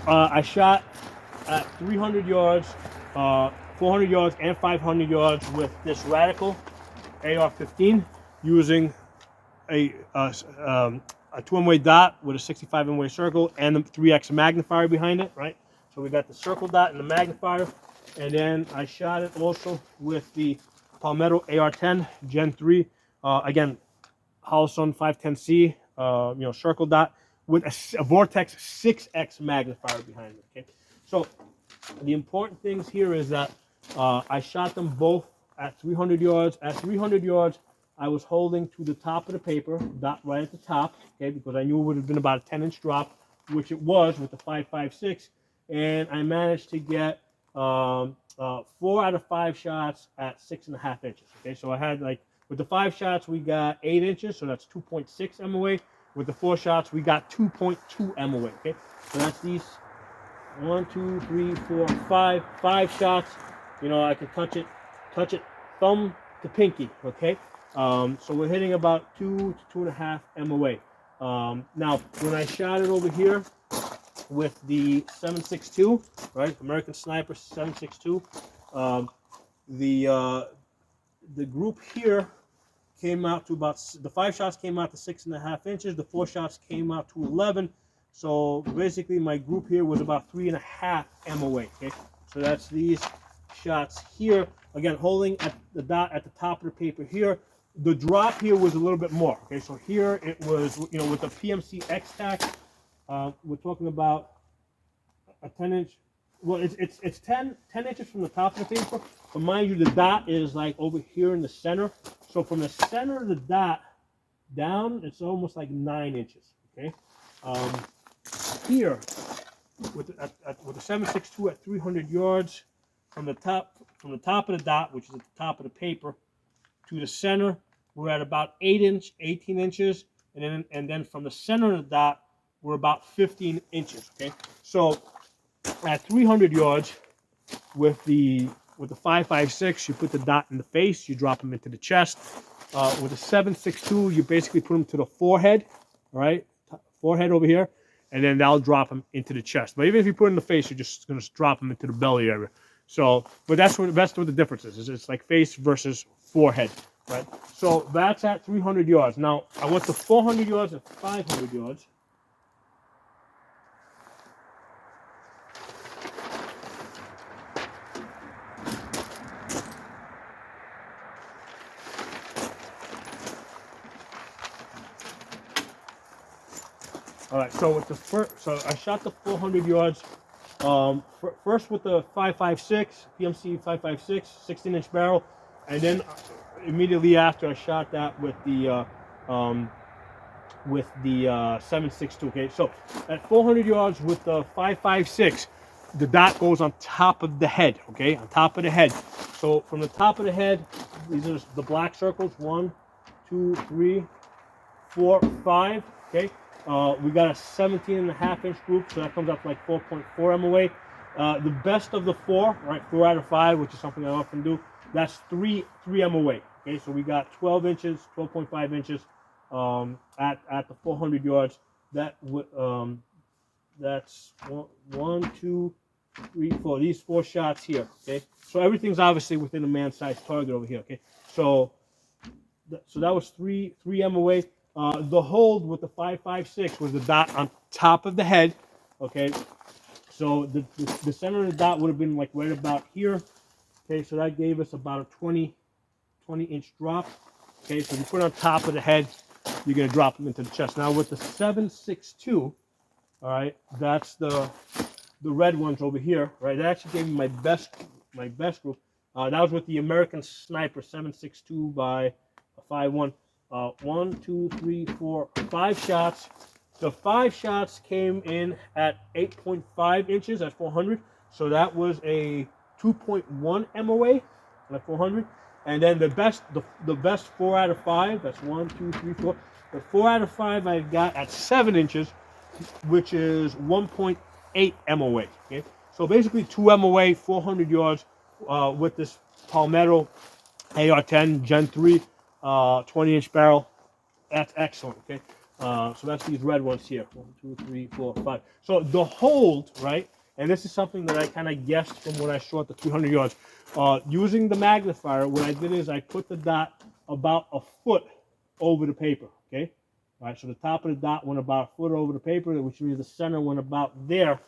I shot at 300 yards, 400 yards, and 500 yards with this Radical AR-15 using a 2-MOA dot with a 65 MOA circle and the 3x magnifier behind it, right? So we got the circle dot and the magnifier, and then I shot it also with the Palmetto AR-10 Gen 3. Again, holosun 510C, circle dot with a vortex 6x magnifier behind it. Okay, so the important things here is that I shot them both at 300 yards. At 300 yards, I was holding to the top of the paper, dot right at the top, okay, because I knew it would have been about a 10-inch drop, which it was with the 5.56, and I managed to get 4 out of 5 shots at 6.5 inches. Okay, so I had with the 5 shots we got 8 inches, so that's 2.6 MOA. With the 4 shots we got 2.2 MOA. Okay, so that's these 1, 2, 3, 4, 5 shots. I can touch it, thumb to pinky. Okay. So we're hitting about 2 to 2.5 MOA. Now, when I shot it over here with the 7.62, right, American Sniper 7.62, the group here came out to about, the 5 shots came out to 6.5 inches, the 4 shots came out to 11. So basically, my group here was about 3.5 MOA. Okay, so that's these shots here. Again, holding at the dot at the top of the paper here. The drop here was a little bit more. Okay, so here it was, with the PMC X-Tac, we're talking about a 10-inch. Well, it's 10 inches from the top of the paper, but mind you, the dot is like over here in the center. So from the center of the dot down, it's almost like 9 inches. Okay, here with the 7.62 at 300 yards, from the top of the dot, which is at the top of the paper, to the center, we're at about 18 inches, and then from the center of the dot, we're about 15 inches. Okay, so at 300 yards with the 5.56, you put the dot in the face, you drop them into the chest. With the 7.62, you basically put them to the forehead, all right, forehead over here, and then that'll drop them into the chest. But even if you put it in the face, you're just going to drop them into the belly area. So, but that's what the difference is. It's like face versus forehead, right? So that's at 300 yards. Now, I went to 400 yards and 500 yards. All right, so with the so I shot the 400 yards. First with the 5.56 PMC 5.56 16-inch barrel, and then immediately after I shot that with the 7.62. Okay, so at 400 yards with the 5.56, the dot goes on top of the head. Okay, on top of the head. So from the top of the head, these are the black circles. 1, 2, 3, 4, 5. Okay. We got a 17.5-inch group, so that comes up to like 4.4 MOA. The best of the 4, right, 4 out of 5, which is something I often do, that's 3 MOA. Okay, so we got 12 inches, 12.5 inches at the 400 yards. That's 1, 2, 3, 4. These 4 shots here. Okay, so everything's obviously within a man-sized target over here. Okay, so that was 3 MOA. The hold with the 5.56 was the dot on top of the head. Okay, so the center of the dot would have been like right about here. Okay, so that gave us about a 20-inch drop. Okay, so you put it on top of the head, you're gonna drop them into the chest. Now with the 7.62, all right, that's the red ones over here, right? That actually gave me my best group. That was with the American Sniper 7.62 by a 5.1. 1, 2, 3, 4, 5 shots. The 5 shots came in at 8.5 inches at 400. So that was a 2.1 MOA at 400. And then the best 4 out of 5, that's 1, 2, 3, 4. The 4 out of 5 I got at 7 inches, which is 1.8 MOA. Okay? So basically 2 MOA, 400 yards with this Palmetto AR-10 Gen 3. 20-inch barrel. That's excellent. Okay, So that's these red ones here. 1, 2, 3, 4, 5. So the hold, right? And this is something that I kind of guessed from what I saw at the 300 yards. Using the magnifier, what I did is I put the dot about a foot over the paper. Okay. All right. So the top of the dot went about a foot over the paper, which means the center went about there,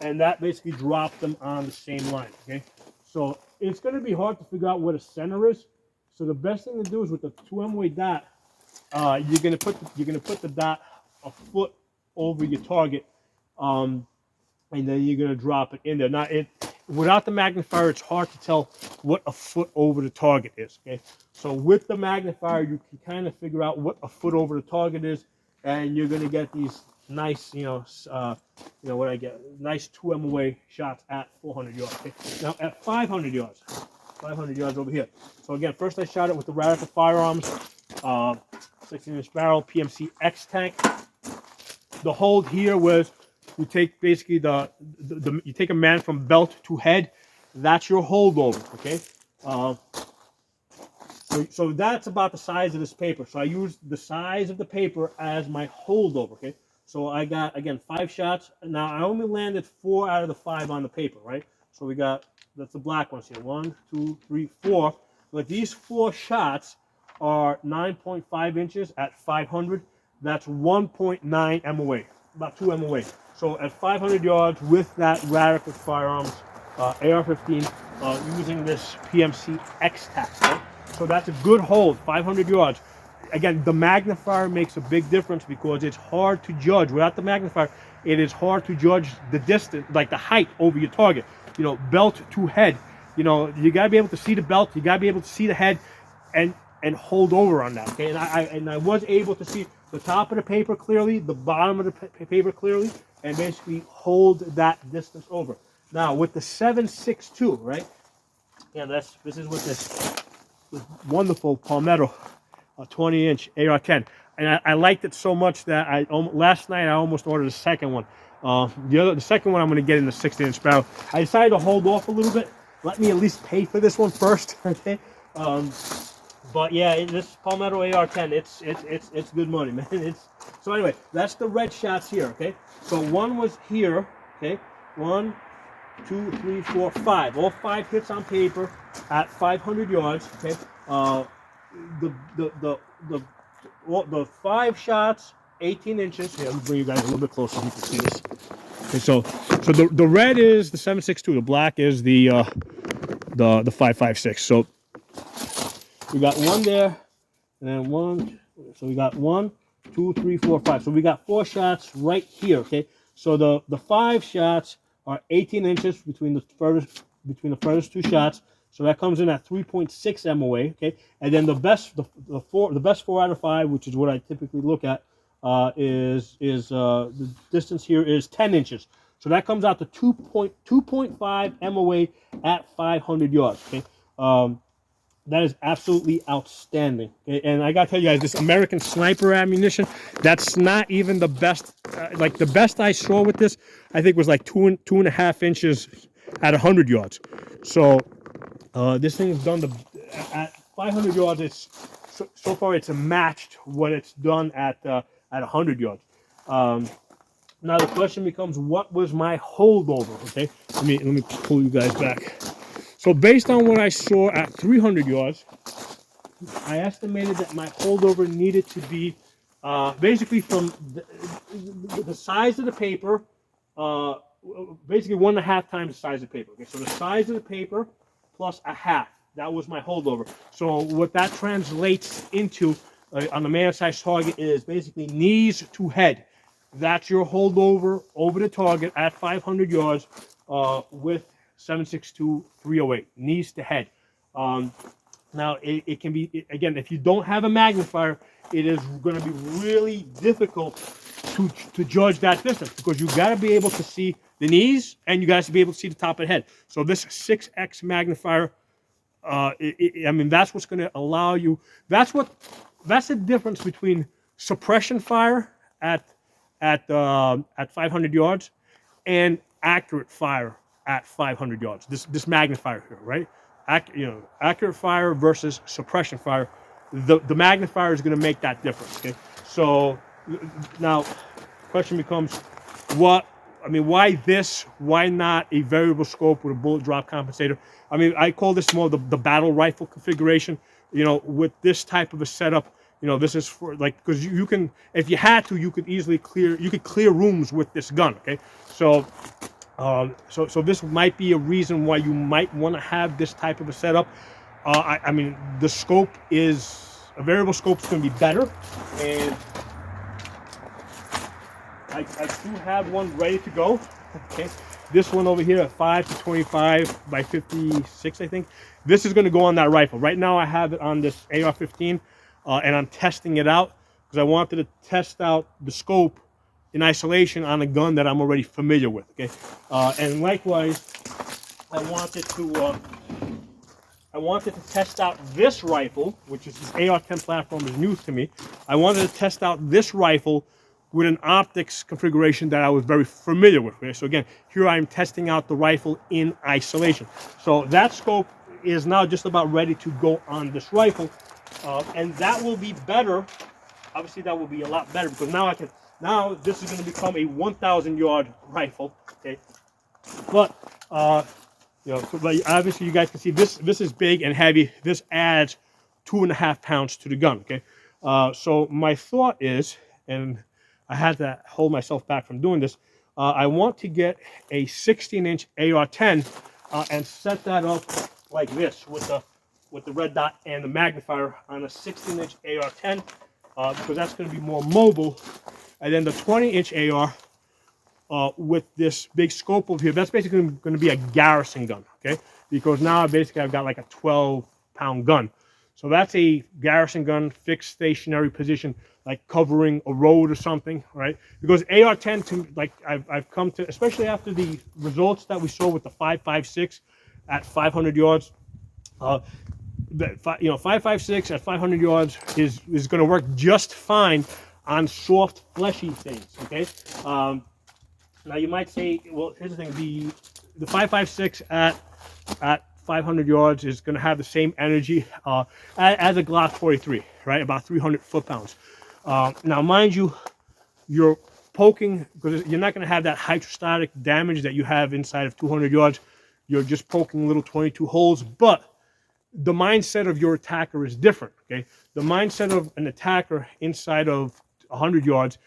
and that basically dropped them on the same line. Okay. So it's going to be hard to figure out where the center is. So the best thing to do is with the 2M-way dot, you're gonna put the dot a foot over your target, and then you're gonna drop it in there. Now, without the magnifier, it's hard to tell what a foot over the target is. Okay, so with the magnifier, you can kind of figure out what a foot over the target is, and you're gonna get these nice, what I get, nice 2M-way shots at 400 yards. Okay? Now at 500 yards. 500 yards over here. So again, first I shot it with the Radical Firearms 16-inch barrel PMC X tank. The hold here was you take basically you take a man from belt to head. That's your holdover. Okay. So that's about the size of this paper. So I used the size of the paper as my holdover. Okay. So I got again 5 shots. Now I only landed 4 out of the 5 on the paper. Right. So we got. That's the black ones here. 1, 2, 3, 4. But these 4 shots are 9.5 inches at 500. That's 1.9 MOA, about 2 MOA. So at 500 yards with that Radical Firearms AR-15 using this PMC X-Tac. Right? So that's a good hold, 500 yards. Again, the magnifier makes a big difference because it's hard to judge. Without the magnifier, it is hard to judge the distance, like the height over your target. Belt to head. You got to be able to see the belt. You got to be able to see the head, and hold over on that. Okay, and I was able to see the top of the paper clearly, the bottom of the paper clearly, and basically hold that distance over. Now with the 7.62, right? Yeah, this is with this wonderful Palmetto 20-inch AR-10, and I liked it so much that last night I almost ordered a second one. The second one I'm going to get in the 16-inch barrel. I decided to hold off a little bit. Let me at least pay for this one first, okay? But yeah, this Palmetto AR-10, it's good money, man. So anyway, that's the red shots here, okay? So one was here, okay? 1, 2, 3, 4, 5. All 5 hits on paper at 500 yards, okay? The 5 shots. 18 inches. Here, let me bring you guys a little bit closer so you can see this. Okay, so the red is the 7.62. The black is the 5.56. So we got one there, and then one. So we got 1, 2, 3, 4, 5. So we got 4 shots right here. Okay. So the 5 shots are 18 inches between the furthest 2 shots. So that comes in at 3.6 MOA. Okay. And then the best 4 out of 5, which is what I typically look at. The distance here is 10 inches. So that comes out to 2.5 MOA at 500 yards. Okay, that is absolutely outstanding. Okay? And I gotta tell you guys, this American Sniper ammunition, that's not even the best. Like the best I saw with this, I think was like 2.5 inches at 100 yards. So this thing is done at 500 yards. It's so far it's matched what it's done at 100 yards. Now the question becomes, what was my holdover? Okay, let me pull you guys back. So based on what I saw at 300 yards, I estimated that my holdover needed to be basically from the size of the paper, basically 1.5 times the size of the paper. Okay, so the size of the paper plus a half. That was my holdover. So what that translates into on the man-sized target is basically knees to head. That's your holdover over the target at 500 yards with 7.62 308, knees to head. Now it can be, again, if you don't have a magnifier, it is going to be really difficult to judge that distance because you got to be able to see the knees and you got to be able to see the top of the head. So this 6x magnifier, I mean, that's what's going to allow you. That's the difference between suppression fire at 500 yards and accurate fire at 500 yards. This magnifier here, right? Accurate fire versus suppression fire. The magnifier is going to make that difference. Okay, so Now, question becomes, why this? Why not a variable scope with a bullet drop compensator? I mean, I call this more the battle rifle configuration. You know, with this type of a setup, you know, this is for like, because you can, if you had to, you could easily clear rooms with this gun. Okay, so so this might be a reason why you might want to have this type of a setup. I mean, the scope is a variable scope is going to be better, and I do have one ready to go. Okay, this one over here at 5 to 25 by 56, I think. This is going to go on that rifle. Right now, I have it on this AR-15, and I'm testing it out because I wanted to test out the scope in isolation on a gun that I'm already familiar with. Okay, and likewise, I wanted to test out this rifle, which is the AR-10 platform is new to me. I wanted to test out this rifle with an optics configuration that I was very familiar with. Okay? So again, here I am testing out the rifle in isolation. So that scope is now just about ready to go on this rifle, and that will be better. Obviously, that will be a lot better because now this is going to become a 1,000-yard rifle. Okay, but you know, so like obviously you guys can see this is big and heavy. This adds 2.5 pounds to the gun. Okay, so my thought is, and I had to hold myself back from doing this, I want to get a 16-inch AR-10 and set that up like this with the red dot and the magnifier on a 16-inch AR-10 because that's going to be more mobile. And then the 20-inch AR with this big scope over here, that's basically going to be a garrison gun, okay? Because now basically I've got like a 12-pound gun. So that's a garrison gun, fixed stationary position, like covering a road or something, right? Because AR-10, to like I've come to, especially after the results that we saw with the 5.56 at 500 yards, you know, 5.56 at 500 yards is going to work just fine on soft, fleshy things, okay? Now you might say, well, here's the thing: the 5.56 at 500 yards is going to have the same energy as a Glock 43, right? About 300 foot-pounds. Now, mind you, you're poking because you're not going to have that hydrostatic damage that you have inside of 200 yards. You're just poking little 22 holes, but the mindset of your attacker is different. Okay, the mindset of an attacker inside of 100 yards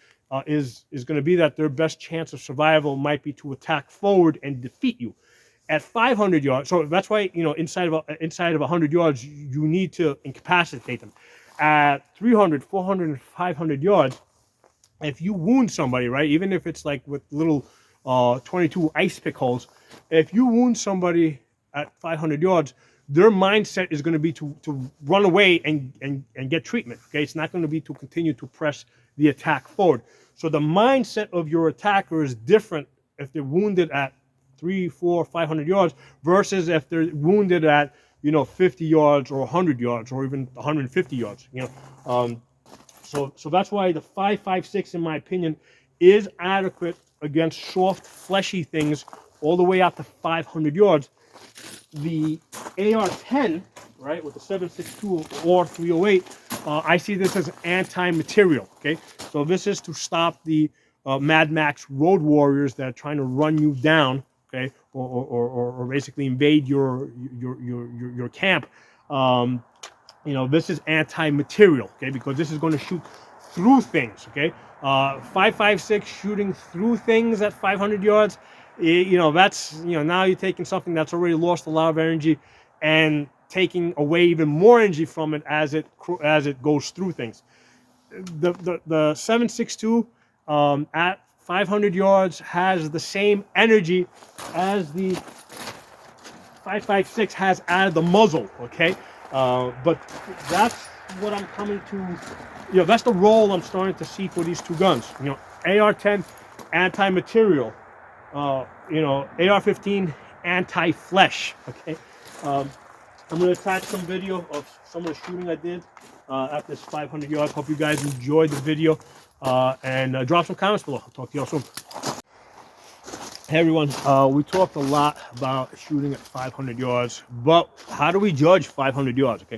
is going to be that their best chance of survival might be to attack forward and defeat you. At 500 yards, so that's why, you know, inside of 100 yards, you need to incapacitate them. At 300, 400, and 500 yards, if you wound somebody, right, even if it's like with little 22 ice pick holes, if you wound somebody at 500 yards, their mindset is going to be to run away and get treatment. Okay, it's not going to be to continue to press the attack forward. So the mindset of your attacker is different if they're wounded at 300, 400, 500 yards versus if they're wounded at, you know, 50 yards or 100 yards or even 150 yards. You know, so that's why the 5.56, in my opinion, is adequate against soft, fleshy things all the way out to 500 yards. The AR-10, right, with the 7.62 or 308, I see this as anti-material. Okay, so this is to stop the Mad Max road warriors that are trying to run you down, okay, or basically invade your camp. You know, this is anti-material, okay, because this is going to shoot through things, okay. 5.56 shooting through things at 500 yards. You know, that's, you know, now you're taking something that's already lost a lot of energy and taking away even more energy from it as it goes through things. The 7.62 at 500 yards has the same energy as the 5.56 has out of the muzzle, okay? But that's what I'm coming to, you know, that's the role I'm starting to see for these two guns. You know, AR-10 anti-material. You know, AR-15 anti-flesh. Okay, I'm going to attach some video of some of the shooting I did at this 500 yards. Hope you guys enjoyed the video, and drop some comments below. I'll talk to you all soon. Hey everyone, we talked a lot about shooting at 500 yards, but how do we judge 500 yards? Okay,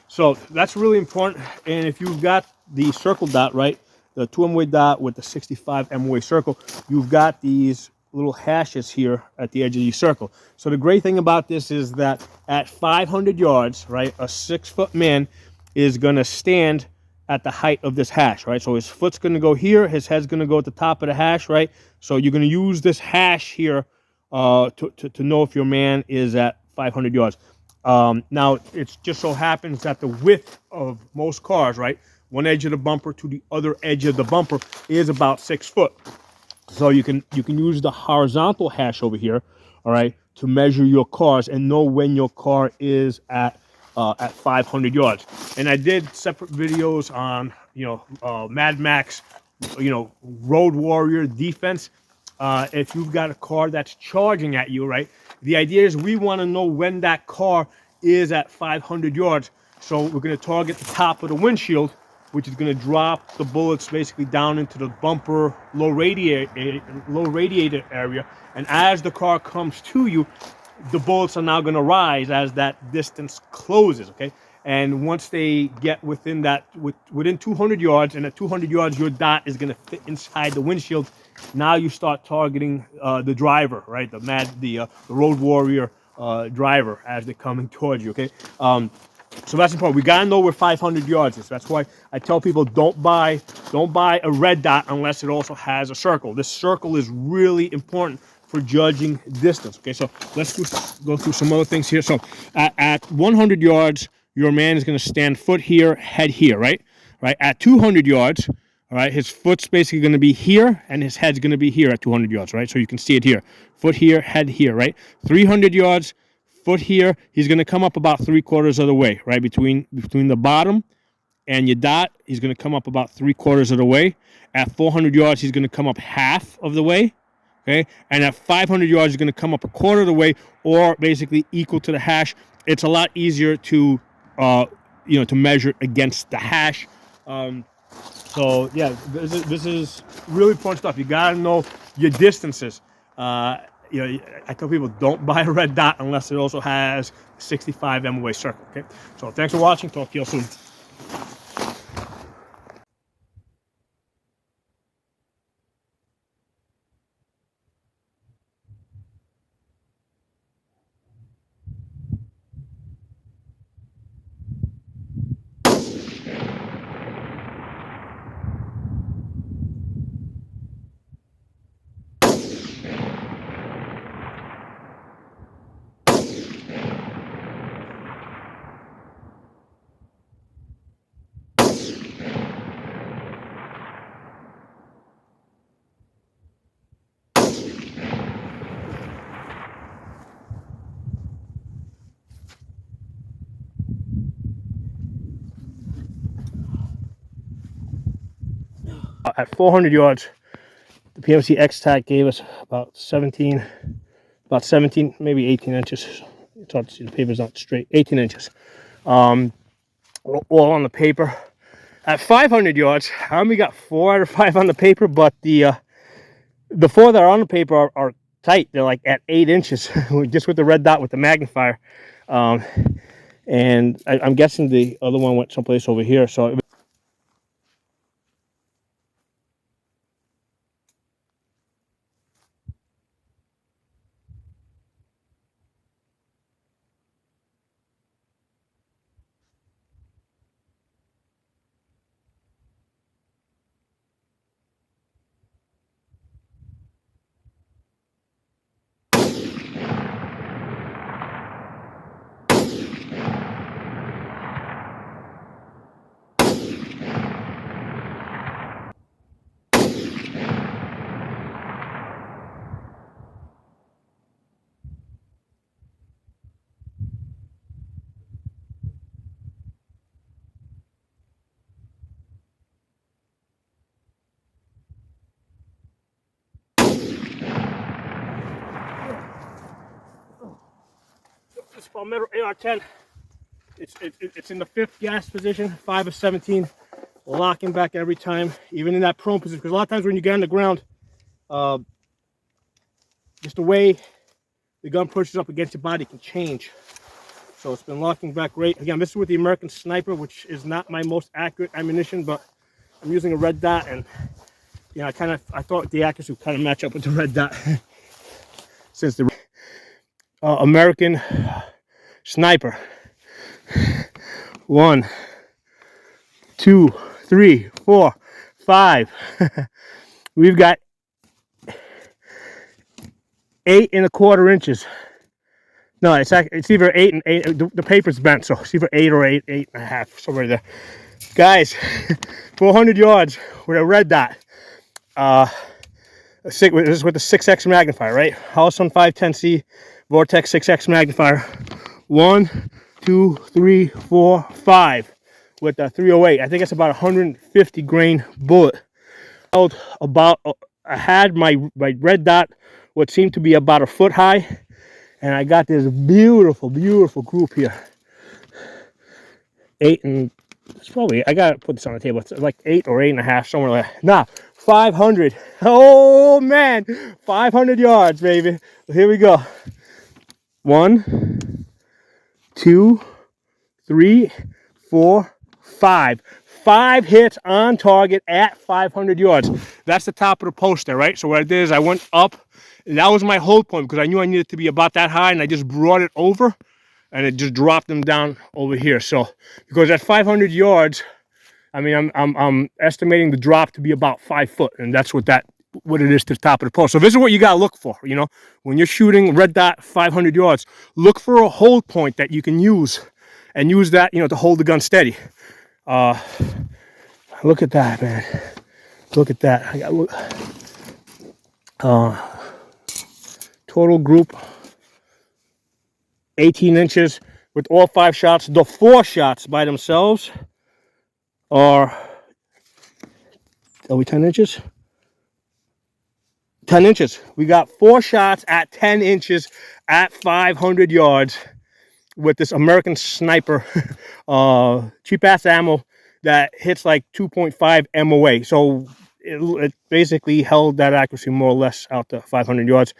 so that's really important. And if you've got the circle dot right, the 2 MOA dot with the 65 MOA circle, you've got these little hashes here at the edge of the circle. So the great thing about this is that at 500 yards, right, a 6-foot man is going to stand at the height of this hash, right? So his foot's going to go here, his head's going to go at the top of the hash, right? So you're going to use this hash here to know if your man is at 500 yards. Now, it just so happens that the width of most cars, right, one edge of the bumper to the other edge of the bumper is about 6 foot. So you can use the horizontal hash over here, all right, to measure your cars and know when your car is at 500 yards. And I did separate videos on, Mad Max, Road Warrior defense. If you've got a car that's charging at you, right, the idea is we want to know when that car is at 500 yards. So we're going to target the top of the windshield, which is going to drop the bullets basically down into the bumper low radiator area. And as the car comes to you, the bullets are now going to rise as that distance closes, okay? And once they get within 200 yards, and at 200 yards, your dot is going to fit inside the windshield. Now you start targeting the driver, right? The Road Warrior driver as they're coming towards you, okay? So that's important. We gotta know where 500 yards is. That's why I tell people don't buy a red dot unless it also has a circle. This circle is really important for judging distance. Okay, so let's go through some other things here. So at 100 yards, your man is going to stand foot here, head here, right? Right. At 200 yards, all right, his foot's basically going to be here, and his head's going to be here at 200 yards, right? So you can see it here. Foot here, head here, right? 300 yards, foot here. He's going to come up about 3/4 of the way, right? Between the bottom and your dot, he's going to come up about 3/4 of the way. At 400 yards, he's going to come up half of the way. Okay, and at 500 yards, he's going to come up 1/4 of the way, or basically equal to the hash. It's a lot easier to, to measure against the hash. So yeah, this is really important stuff. You got to know your distances. I tell people don't buy a red dot unless it also has a 65 MOA circle. Okay, so thanks for watching. Talk to you all soon. At 400 yards, the PMC X-Tac gave us about 17, maybe 18 inches. It's hard to see, the paper's not straight. 18 inches, all on the paper. At 500 yards, I only got 4 out of 5 on the paper, but the 4 that are on the paper are tight. They're like at 8 inches, just with the red dot with the magnifier. And I'm guessing the other one went someplace over here. So this Palmetto AR-10, it's in the 5th gas position, 5 of 17, locking back every time, even in that prone position. Because a lot of times when you get on the ground, just the way the gun pushes up against your body can change. So it's been locking back great. Again, this is with the American Sniper, which is not my most accurate ammunition, but I'm using a red dot, and you know, I thought the accuracy would kind of match up with the red dot since the American sniper. 1, 2, 3, 4, 5. We've got 8 1/4 inches. No, it's either 8 and 8. The paper's bent, so it's either 8 or 8, 8.5, somewhere there. Guys, 400 yards with a red dot. This is with the 6x magnifier, right? Holosun 510C, vortex 6x magnifier. 1, 2, 3, 4, 5 with the 308. I think it's about 150 grain bullet. I had my red dot, what seemed to be about a foot high, and I got this beautiful, beautiful group here. 8 and it's probably, I gotta put this on the table. It's like 8 or 8.5, somewhere like that. Nah, 500. Oh man, 500 yards, baby. Here we go. 1, 2, 3, 4, 5. 5 hits on target at 500 yards. That's the top of the post there, right? So what I did is I went up, and that was my hold point because I knew I needed to be about that high, and I just brought it over, and it just dropped them down over here. So because at 500 yards, I mean, I'm estimating the drop to be about 5 foot, and that's what it is to the top of the post. So this is what you gotta look for, you know, when you're shooting red dot 500 yards. Look for a hold point that you can use, and use that, you know, to hold the gun steady. Look at that, man. Look at that. I got total group 18 inches with all 5 shots. The 4 shots by themselves are we 10 inches? 10 inches. We got 4 shots at 10 inches at 500 yards with this American sniper cheap ass ammo that hits like 2.5 MOA. So it basically held that accuracy more or less out to 500 yards.